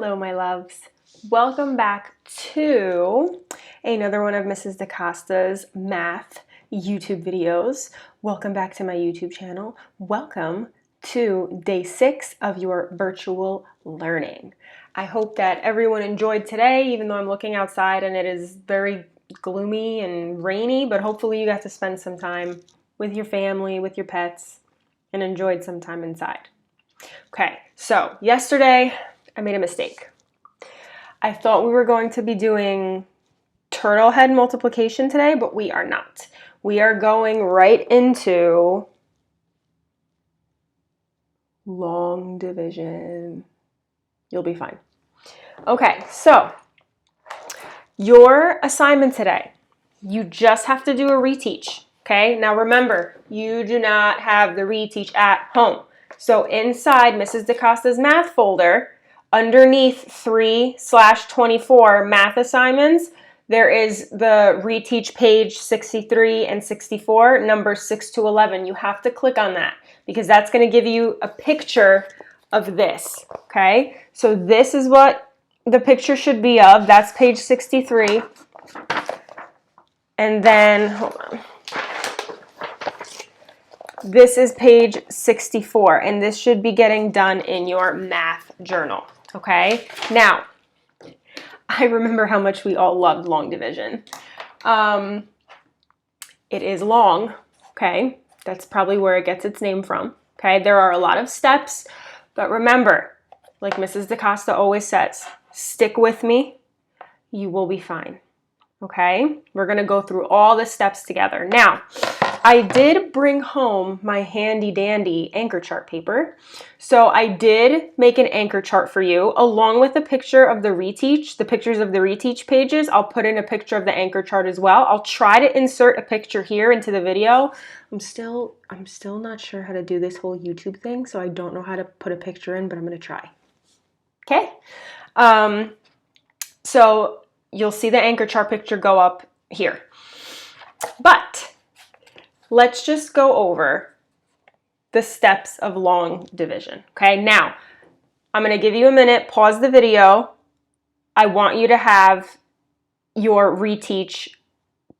Hello, my loves. Welcome back to another one of Mrs. DaCosta's math YouTube videos. Welcome back to my YouTube channel. Welcome to day 6 of your virtual learning. I hope that everyone enjoyed today, even though I'm looking outside and it is very gloomy and rainy, but hopefully you got to spend some time with your family, with your pets, and enjoyed some time inside. Okay, so yesterday I made a mistake. I thought we were going to be doing turtle head multiplication today, but we are not. We are going right into long division. You'll be fine. Okay, so your assignment today, you just have to do a reteach. Okay, now remember, you do not have the reteach at home. So inside Mrs. DaCosta's math folder, underneath 3/24 math assignments, there is the reteach page 63 and 64, numbers 6 to 11. You have to click on that because that's going to give you a picture of this. Okay, so this is what the picture should be of. That's page 63. And then, hold on. This is page 64, and this should be getting done in your math journal, okay? Now, I remember how much we all loved long division. It is long, okay? That's probably where it gets its name from, okay? There are a lot of steps, but remember, like Mrs. DaCosta always says, stick with me, you will be fine, okay? We're gonna go through all the steps together. Now, I did bring home my handy dandy anchor chart paper. So I did make an anchor chart for you along with a picture of the reteach, the pictures of the reteach pages. I'll put in a picture of the anchor chart as well. I'll try to insert a picture here into the video. I'm still not sure how to do this whole YouTube thing, so I don't know how to put a picture in, but I'm gonna try. Okay. So you'll see the anchor chart picture go up here. But let's just go over the steps of long division, okay? Now, I'm gonna give you a minute, pause the video. I want you to have your reteach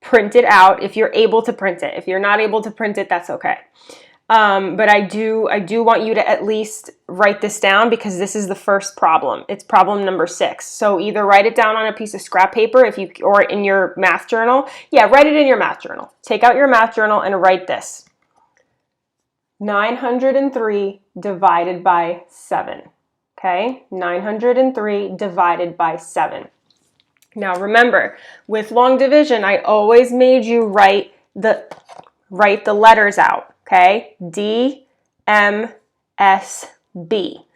printed out if you're able to print it. If you're not able to print it, that's okay. But I do want you to at least write this down because this is the first problem. It's problem number 6. So either write it down on a piece of scrap paper or in your math journal. Yeah, write it in your math journal. Take out your math journal and write this. 903 divided by 7. Okay, 903 divided by 7. Now remember, with long division, I always made you write the letters out. Okay, D, M, S, B.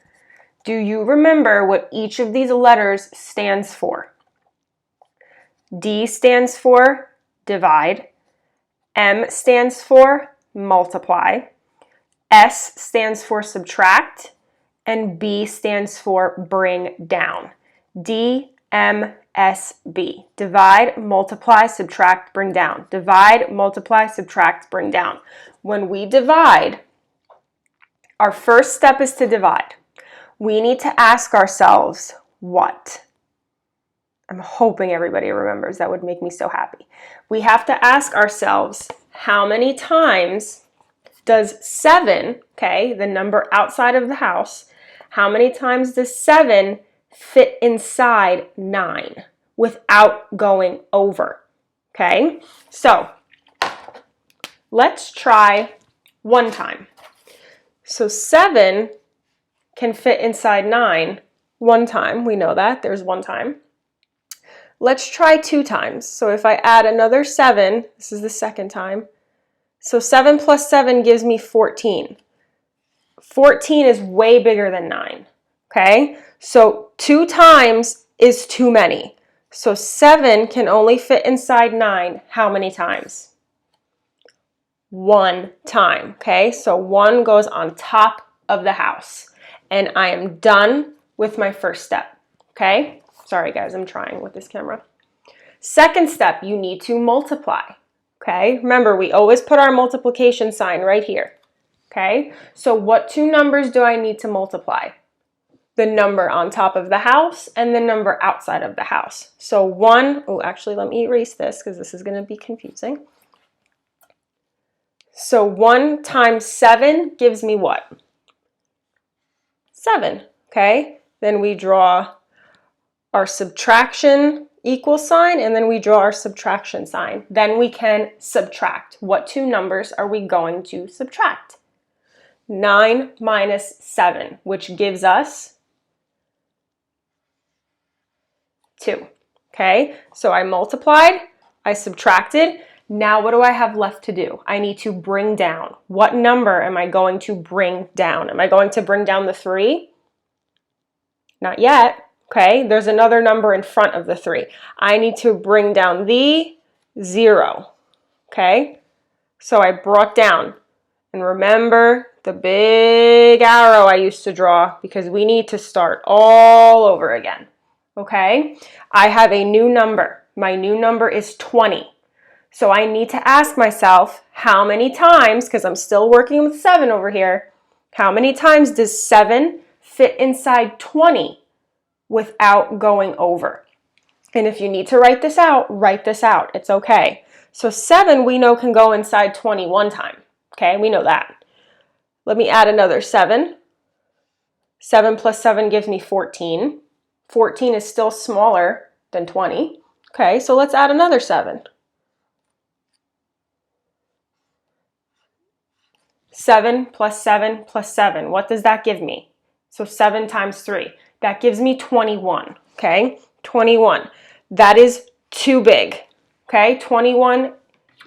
Do you remember what each of these letters stands for? D stands for divide, M stands for multiply, S stands for subtract, and B stands for bring down. D, M, S, B. Divide, multiply, subtract, bring down. Divide, multiply, subtract, bring down. When we divide, our first step is to divide. We need to ask ourselves what? I'm hoping everybody remembers. That would make me so happy. We have to ask ourselves, how many times does 7, okay, the number outside of the house, how many times does 7 fit inside 9 without going over? Okay, so let's try one time. So 7 can fit inside 9 one time. We know that. There's one time. Let's try 2 times. So if I add another 7, this is the second time. So 7 plus 7 gives me 14. 14 is way bigger than 9. Okay? So 2 times is too many. So 7 can only fit inside 9 how many times? 1 time, okay? So 1 goes on top of the house. And I am done with my first step, okay? Sorry guys, I'm trying with this camera. Second step, you need to multiply, okay? Remember, we always put our multiplication sign right here, okay? So what 2 numbers do I need to multiply? the number on top of the house and the number outside of the house. So 1, oh, actually, let me erase this because this is going to be confusing. So 1 times 7 gives me what? 7, okay? Then we draw our subtraction equal sign, and then we draw our subtraction sign. Then we can subtract. What two numbers are we going to subtract? 9 minus 7, which gives us 2. Okay, so I multiplied, I subtracted. Now what do I have left to do? I need to bring down. What number am I going to bring down? Am I going to bring down the 3? Not yet. Okay, there's another number in front of the 3. I need to bring down the 0. Okay, so I brought down. And remember the big arrow I used to draw because we need to start all over again. Okay, I have a new number. My new number is 20. So I need to ask myself how many times, because I'm still working with 7 over here, how many times does 7 fit inside 20 without going over? And if you need to write this out, write this out. It's okay. So 7 we know can go inside 20 one time. Okay, we know that. Let me add another 7. 7 plus 7 gives me 14. 14 is still smaller than 20. Okay, so let's add another 7. 7 plus 7 plus 7. What does that give me? So 7 times 3. That gives me 21. Okay, 21. That is too big. Okay, 21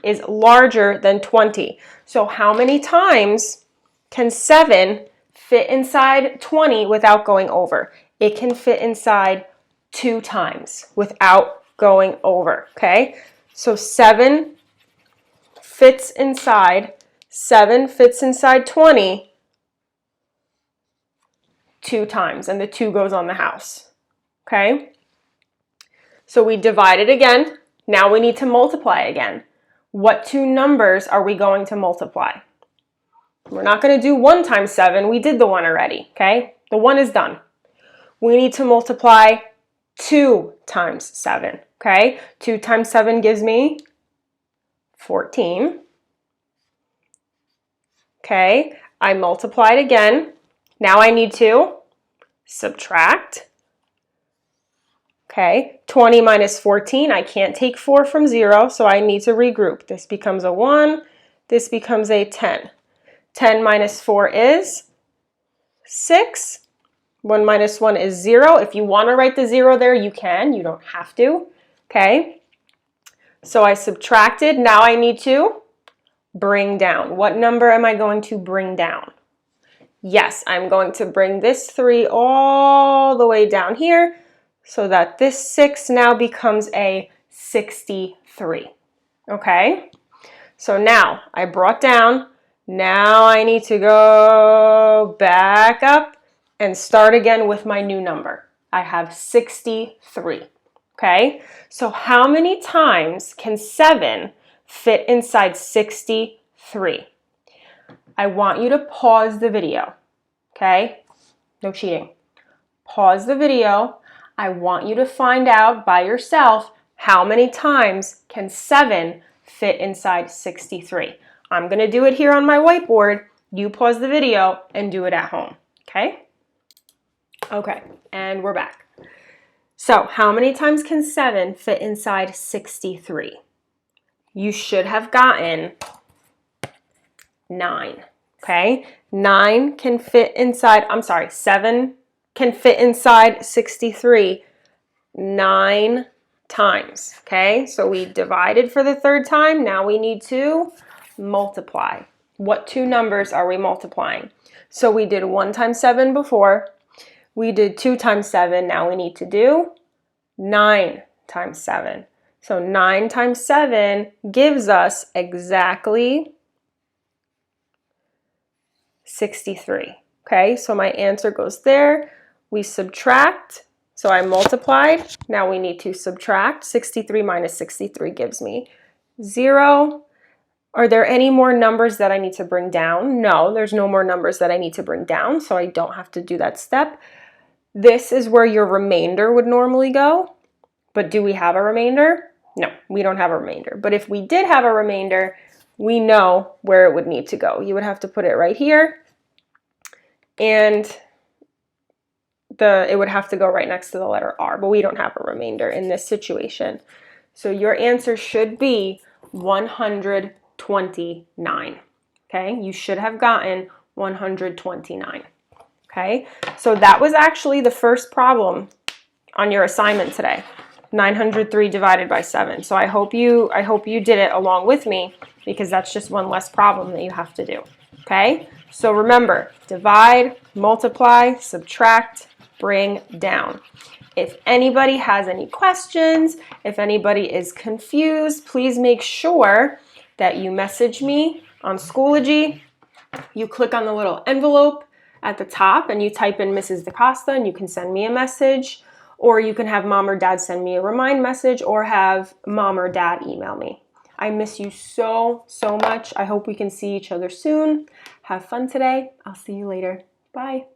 is larger than 20. So how many times can 7 fit inside 20 without going over? It can fit inside 2 times without going over, okay? So 7 fits inside 20 2 times, and the 2 goes on the house, okay? So we divide it again. Now we need to multiply again. What two numbers are we going to multiply? We're not going to do 1 times 7. We did the 1 already, okay? The 1 is done. We need to multiply 2 times 7, okay? 2 times 7 gives me 14. Okay, I multiplied again. Now I need to subtract. Okay, 20 minus 14, I can't take 4 from 0, so I need to regroup. This becomes a 1, this becomes a 10. 10 minus 4 is 6. 1 minus 1 is 0. If you want to write the 0 there, you can. You don't have to. Okay, so I subtracted. Now I need to bring down. What number am I going to bring down? Yes, I'm going to bring this 3 all the way down here so that this 6 now becomes a 63. Okay, so now I brought down. Now I need to go back up and start again with my new number. I have 63. Okay, so how many times can 7 fit inside 63? I want you to pause the video, okay? No cheating. Pause the video. I want you to find out by yourself how many times can 7 fit inside 63. I'm going to do it here on my whiteboard. You pause the video and do it at home, okay? Okay, and we're back. So how many times can 7 fit inside 63? You should have gotten 9, okay? 9 can fit inside, 7 can fit inside 63 9 times, okay? So we divided for the 3rd time. Now we need to multiply. What two numbers are we multiplying? So we did 1 times 7 before. We did 2 times 7. Now we need to do 9 times 7. So 9 times 7 gives us exactly 63. Okay, so my answer goes there. We subtract. So I multiplied. Now we need to subtract. 63 minus 63 gives me 0. Are there any more numbers that I need to bring down? No, there's no more numbers that I need to bring down, so I don't have to do that step. This is where your remainder would normally go. But do we have a remainder? No, we don't have a remainder. But if we did have a remainder, we know where it would need to go. You would have to put it right here, and it would have to go right next to the letter R, but we don't have a remainder in this situation. So your answer should be 129. Okay, you should have gotten 129. Okay, so that was actually the first problem on your assignment today. 903 divided by 7. So I hope you did it along with me, because that's just one less problem that you have to do. Okay? So remember, divide, multiply, subtract, bring down. If anybody has any questions, if anybody is confused, please make sure that you message me on Schoology. You click on the little envelope at the top and you type in Mrs. DaCosta, and you can send me a message. Or you can have mom or dad send me a remind message, or have mom or dad email me. I miss you so, so much. I hope we can see each other soon. Have fun today. I'll see you later. Bye.